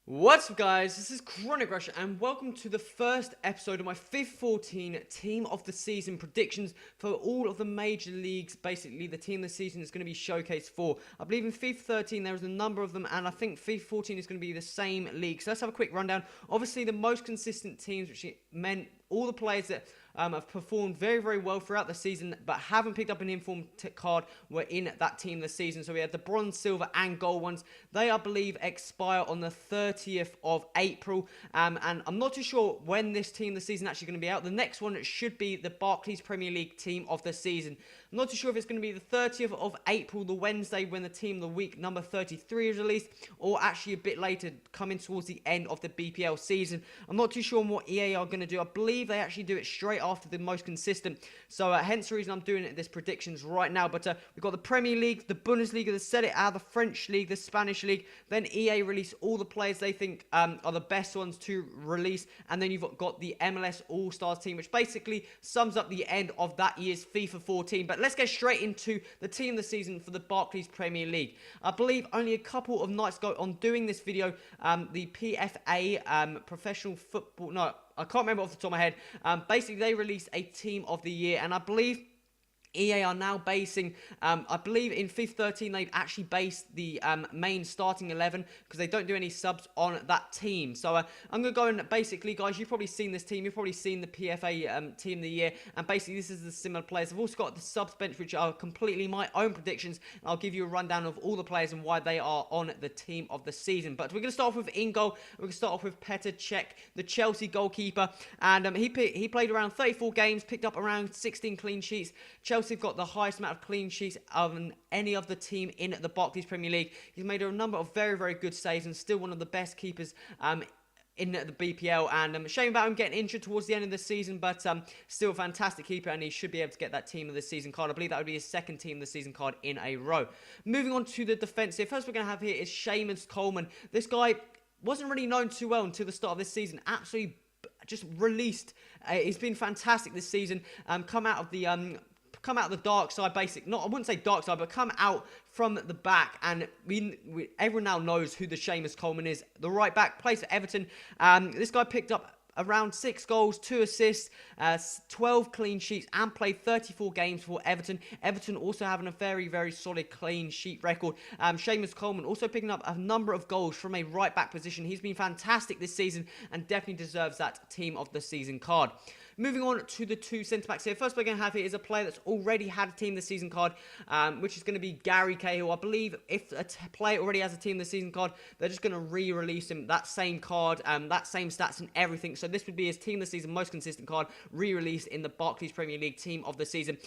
What's up, guys? This is Chronic Rush, and welcome to the first episode of my FIFA 14 Team of the Season predictions for all of the major leagues. Basically, the Team of the Season is going to be showcased for. I believe in FIFA 13 there is a number of them, and I think FIFA 14 is going to be the same league. So let's have a quick rundown. Obviously, the most consistent teams, which meant all the players that have performed very, very well throughout the season, but haven't picked up an informed card, were in that team this season. So we had the bronze, silver, and gold ones. They, I believe, expire on the 30th of April. And I'm not too sure when this team of the season actually going to be out. The next one should be the Barclays Premier League team of the season. I'm not too sure if it's going to be the 30th of April, the Wednesday, when the team of the week number 33 is released, or actually a bit later, coming towards the end of the BPL season. I'm not too sure on what EA are going to do. I believe they actually do it straight after the most consistent. So hence the reason I'm doing this predictions right now. But we've got the Premier League, the Bundesliga, the Serie A, the French League, the Spanish League. Then EA release all the players they think are the best ones to release. And then you've got the MLS All-Stars team, which basically sums up the end of that year's FIFA 14. But let's get straight into the team of the season for the Barclays Premier League. I believe only a couple of nights ago on doing this video, the PFA, Professional Football, no, I can't remember off the top of my head. Basically, they released a team of the year, and I believe EA are now basing, I believe in FIFA 13, they've actually based the main starting 11 because they don't do any subs on that team. So I'm going to go and basically, guys, you've probably seen this team. You've probably seen the PFA team of the year. And basically, this is the similar players. I've also got the subs bench, which are completely my own predictions. And I'll give you a rundown of all the players and why they are on the team of the season. But we're going to start off with in goal. We're going to start off with Petr Cech, the Chelsea goalkeeper. And he played around 34 games, picked up around 16 clean sheets. Chelsea have got the highest amount of clean sheets of any other team in the Barclays Premier League. He's made a number of very, very good saves and still one of the best keepers in the BPL, and shame about him getting injured towards the end of the season, but still a fantastic keeper, and he should be able to get that team of the season card. I believe that would be his second team of the season card in a row. Moving on to the defensive, first we're going to have here is Seamus Coleman. This guy wasn't really known too well until the start of this season. Absolutely just released. He's been fantastic this season. Come out of the dark side, I wouldn't say dark side, but come out from the back, and everyone now knows who the Seamus Coleman is. The right back, plays for Everton. This guy picked up around 6 goals, 2 assists, 12 clean sheets, and played 34 games for Everton. Everton also having a very, very solid clean sheet record. Seamus Coleman also picking up a number of goals from a right back position. He's been fantastic this season and definitely deserves that team of the season card. Moving on to the two centre-backs here. First we're going to have here is a player that's already had a team of the season card, which is going to be Gary Cahill. I believe if a player already has a team of the season card, they're just going to re-release him, that same card, that same stats and everything. So this would be his team of the season, most consistent card, re-released in the Barclays Premier League team of the season.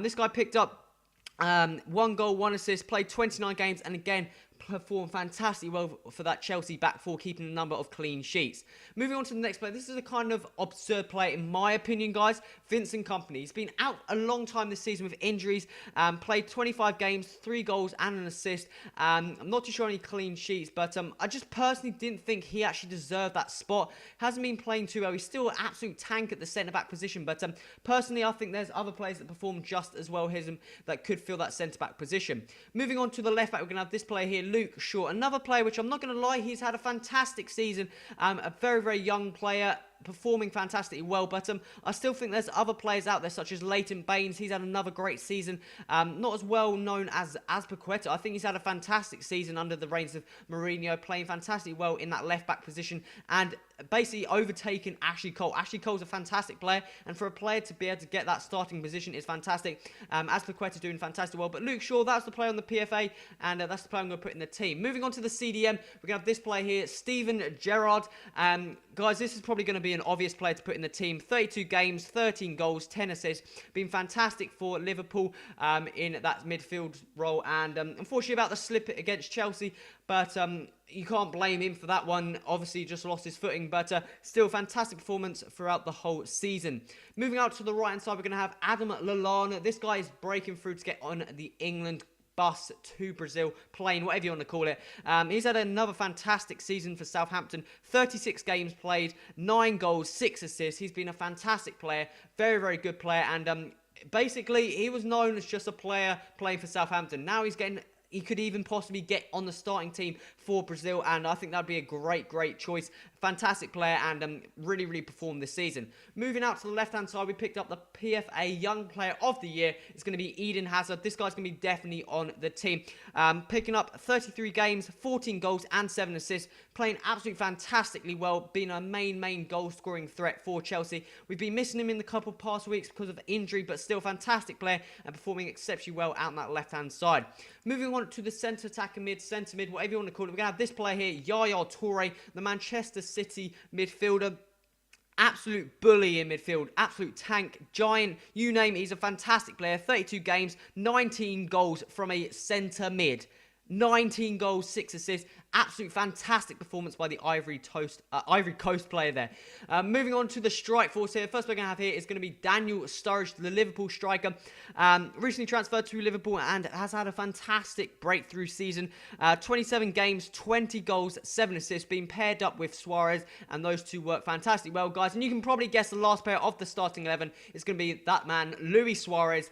This guy picked up 1 goal, 1 assist, played 29 games, and again, performed fantastically well for that Chelsea back four, keeping a number of clean sheets. Moving on to the next player, this is a kind of absurd player in my opinion, guys. Vincent Kompany. He's been out a long time this season with injuries. Played 25 games, 3 goals and an assist. I'm not too sure any clean sheets, but I just personally didn't think he actually deserved that spot. Hasn't been playing too well. He's still an absolute tank at the centre-back position, but personally, I think there's other players that perform just as well as him that could fill that centre-back position. Moving on to the left-back, we're going to have this player here, Luke Shaw, another player which I'm not going to lie, he's had a fantastic season, a very, very young player, performing fantastically well, but I still think there's other players out there such as Leighton Baines. He's had another great season, not as well known as Paqueta. I think he's had a fantastic season under the reins of Mourinho, playing fantastically well in that left back position and basically overtaking Ashley Cole. Ashley Cole's a fantastic player, and for a player to be able to get that starting position is fantastic. Paqueta's doing fantastic well, but Luke Shaw, that's the player on the PFA, and that's the player I'm going to put in the team. Moving on to the CDM, we're going to have this player here, Steven Gerrard. Guys, this is probably going to be an obvious player to put in the team. 32 games, 13 goals, 10 assists. Been fantastic for Liverpool in that midfield role. And unfortunately about the slip against Chelsea. But you can't blame him for that one. Obviously, just lost his footing. But still fantastic performance throughout the whole season. Moving out to the right-hand side, we're going to have Adam Lallana. This guy is breaking through to get on the England bus to Brazil, plane, whatever you want to call it. He's had another fantastic season for Southampton. 36 games played, 9 goals, 6 assists. He's been a fantastic player, very, very good player. And basically, he was known as just a player playing for Southampton. Now he's getting he could even possibly get on the starting team for Brazil, and I think that'd be a great choice. Fantastic player, and really performed this season. Moving out to the left-hand side, we picked up the PFA Young Player of the Year. It's going to be Eden Hazard. This guy's going to be definitely on the team. Picking up 33 games, 14 goals, and 7 assists. Playing absolutely fantastically well, being a main goal-scoring threat for Chelsea. We've been missing him in the couple past weeks because of injury, but still fantastic player and performing exceptionally well out on that left-hand side. Moving on to the centre attacker mid, centre mid, whatever you want to call it. We're going to have this player here, Yaya Toure, the Manchester City midfielder. Absolute bully in midfield, absolute tank, giant, you name it. He's a fantastic player. 32 games, 19 goals from a centre mid. 19 goals, 6 assists. Absolute fantastic performance by the Ivory Coast player there. Moving on to the strike force here. First we're going to have here is going to be Daniel Sturridge, the Liverpool striker. Recently transferred to Liverpool and has had a fantastic breakthrough season. 27 games, 20 goals, 7 assists, being paired up with Suarez, and those two work fantastically well, guys. And you can probably guess the last player of the starting 11 is going to be that man, Luis Suarez.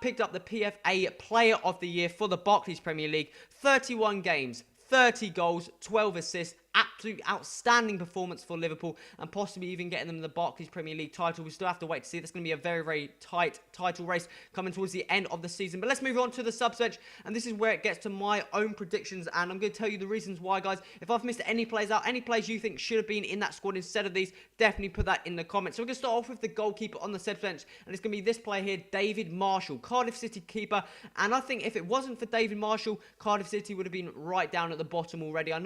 Picked up the PFA Player of the Year for the Barclays Premier League. 31 games, 30 goals, 12 assists. Absolute outstanding performance for Liverpool, and possibly even getting them the Barclays Premier League title. We still have to wait to see. That's going to be a very tight title race coming towards the end of the season. But let's move on to the subbench, and this is where it gets to my own predictions, and I'm going to tell you the reasons why, guys. If I've missed any players out, any players you think should have been in that squad instead of these, definitely put that in the comments. So we're going to start off with the goalkeeper on the subbench, and it's going to be this player here, David Marshall, Cardiff City keeper. And I think if it wasn't for David Marshall, Cardiff City would have been right down at the bottom already. I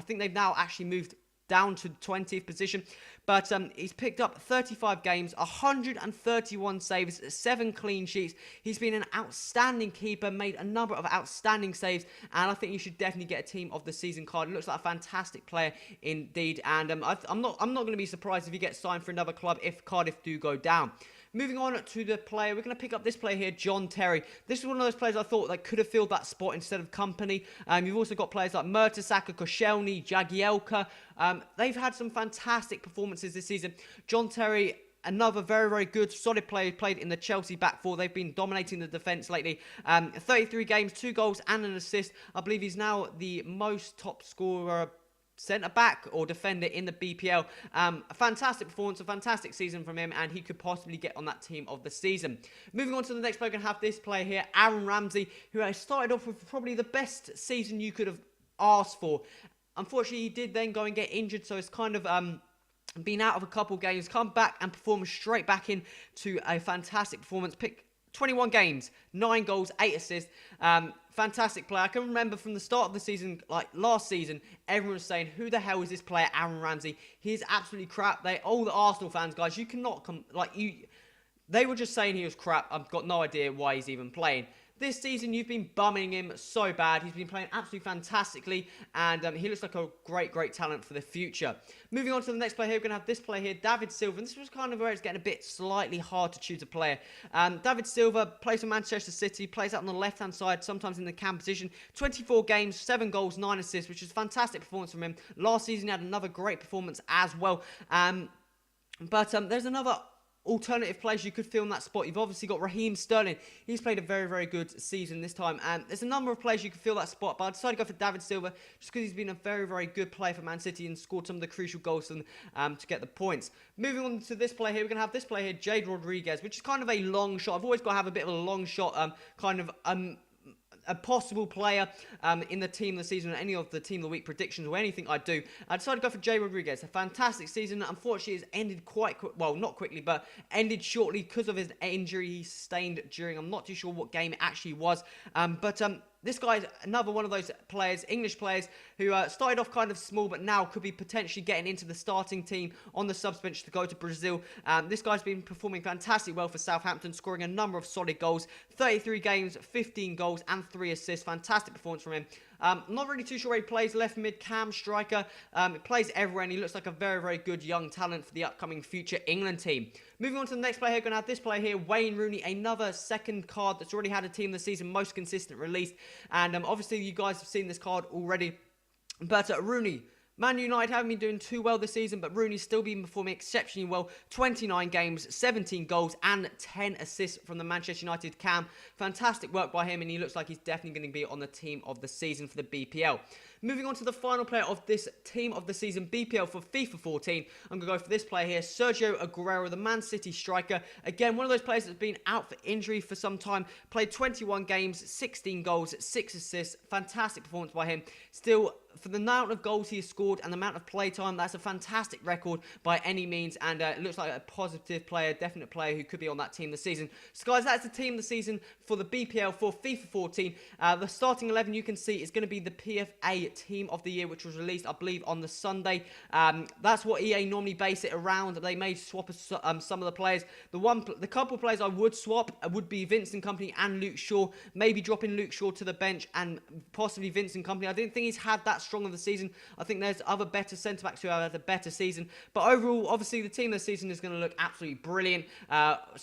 think they've now actually moved down to 20th position, but he's picked up 35 games, 131 saves, 7 clean sheets. He's been an outstanding keeper, made a number of outstanding saves, and I think you should definitely get a team of the season card. He looks like a fantastic player indeed, and I'm not going to be surprised if he gets signed for another club if Cardiff do go down. Moving on to the player, we're going to pick up this player here, John Terry. This is one of those players I thought that could have filled that spot instead of Company. You've also got players like Mertesacker, Koscielny, Jagielka. They've had some fantastic performances this season. John Terry, another very good, solid player, played in the Chelsea back four. They've been dominating the defence lately. 33 games, 2 goals and an assist. I believe he's now the most top scorer centre-back or defender in the BPL. A fantastic performance, a fantastic season from him, and he could possibly get on that team of the season. Moving on to the next player, we're going to have this player here, Aaron Ramsey, who has started off with probably the best season you could have asked for. Unfortunately, he did then go and get injured, so it's kind of been out of a couple games, come back and perform straight back into a fantastic performance. 21 games, 9 goals, 8 assists. Fantastic player. I can remember from the start of the season, like last season, everyone was saying, who the hell is this player, Aaron Ramsey? He's absolutely crap. All the Arsenal fans, guys, you cannot come, they were just saying he was crap. I've got no idea why he's even playing. This season, you've been bumming him so bad. He's been playing absolutely fantastically, and he looks like a great talent for the future. Moving on to the next player here, we're going to have this player here, David Silva. And this was kind of where it's getting a bit slightly hard to choose a player. David Silva plays for Manchester City, plays out on the left-hand side, sometimes in the cam position. 24 games, 7 goals, 9 assists, which is a fantastic performance from him. Last season, he had another great performance as well. But there's another alternative players you could fill in that spot. You've obviously got Raheem Sterling. He's played a very good season this time, and there's a number of players you could fill that spot, but I decided to go for David Silva just because he's been a very good player for Man City and scored some of the crucial goals to get the points. Moving on to this player here, we're going to have this player here, Jade Rodriguez, which is kind of a long shot. I've always got to have a bit of a long shot a possible player in the team of the season or any of the team of the week predictions or anything I do. I decided to go for Jay Rodriguez. A fantastic season. Unfortunately, it's ended not quickly, but ended shortly because of his injury he sustained during, I'm not too sure what game it actually was. This guy is another one of those players, English players, who started off kind of small, but now could be potentially getting into the starting team on the subs bench to go to Brazil. This guy's been performing fantastically well for Southampton, scoring a number of solid goals. 33 games, 15 goals, and 3 assists. Fantastic performance from him. Not really too sure where he plays, left mid, cam, striker. He plays everywhere, and he looks like a very good young talent for the upcoming future England team. Moving on to the next player here, going to have this player here, Wayne Rooney, another second card that's already had a team this season, most consistent release. And obviously, you guys have seen this card already. But Rooney, Man United haven't been doing too well this season, but Rooney's still been performing exceptionally well. 29 games, 17 goals, and 10 assists from the Manchester United cam. Fantastic work by him, and he looks like he's definitely going to be on the team of the season for the BPL. Moving on to the final player of this team of the season BPL for FIFA 14. I'm going to go for this player here, Sergio Aguero, the Man City striker. Again, one of those players that's been out for injury for some time. Played 21 games, 16 goals, 6 assists. Fantastic performance by him. Still, for the amount of goals he has scored and the amount of play time, that's a fantastic record by any means, and it looks like a positive player, definite player who could be on that team this season. So guys, that's the team this season for the BPL for FIFA 14. The starting 11 you can see is going to be the PFA team of the year, which was released, I believe, on the Sunday. That's what EA normally base it around. They may swap some of the players. The couple of players I would swap would be Vincent Kompany and Luke Shaw. Maybe dropping Luke Shaw to the bench and possibly Vincent Kompany. I didn't think he's had that strong of the season. I think there's other better centre-backs who have had a better season. But overall, obviously, the team this season is going to look absolutely brilliant.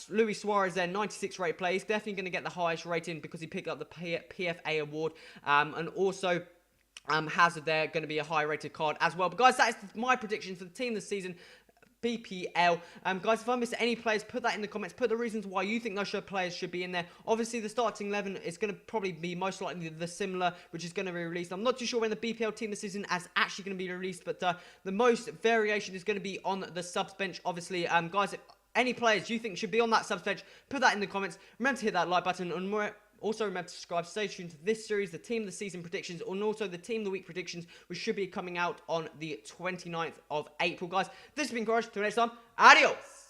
Luis Suarez, their 96 rated player, is definitely going to get the highest rating because he picked up the PFA award. And also, Hazard there, going to be a high-rated card as well. But guys, that is my prediction for the team this season. BPL. Guys, if I missed any players, put that in the comments. Put the reasons why you think those players should be in there. Obviously, the starting 11 is going to probably be most likely the similar, which is going to be released. I'm not too sure when the BPL team this season is actually going to be released, but the most variation is going to be on the subs bench. Obviously, guys, any players you think should be on that subs bench, put that in the comments. Remember to hit that like button and more. Also, remember to subscribe, stay tuned to this series, the Team of the Season predictions, and also the Team of the Week predictions, which should be coming out on the 29th of April. Guys, this has been Courage. Till next time, adios!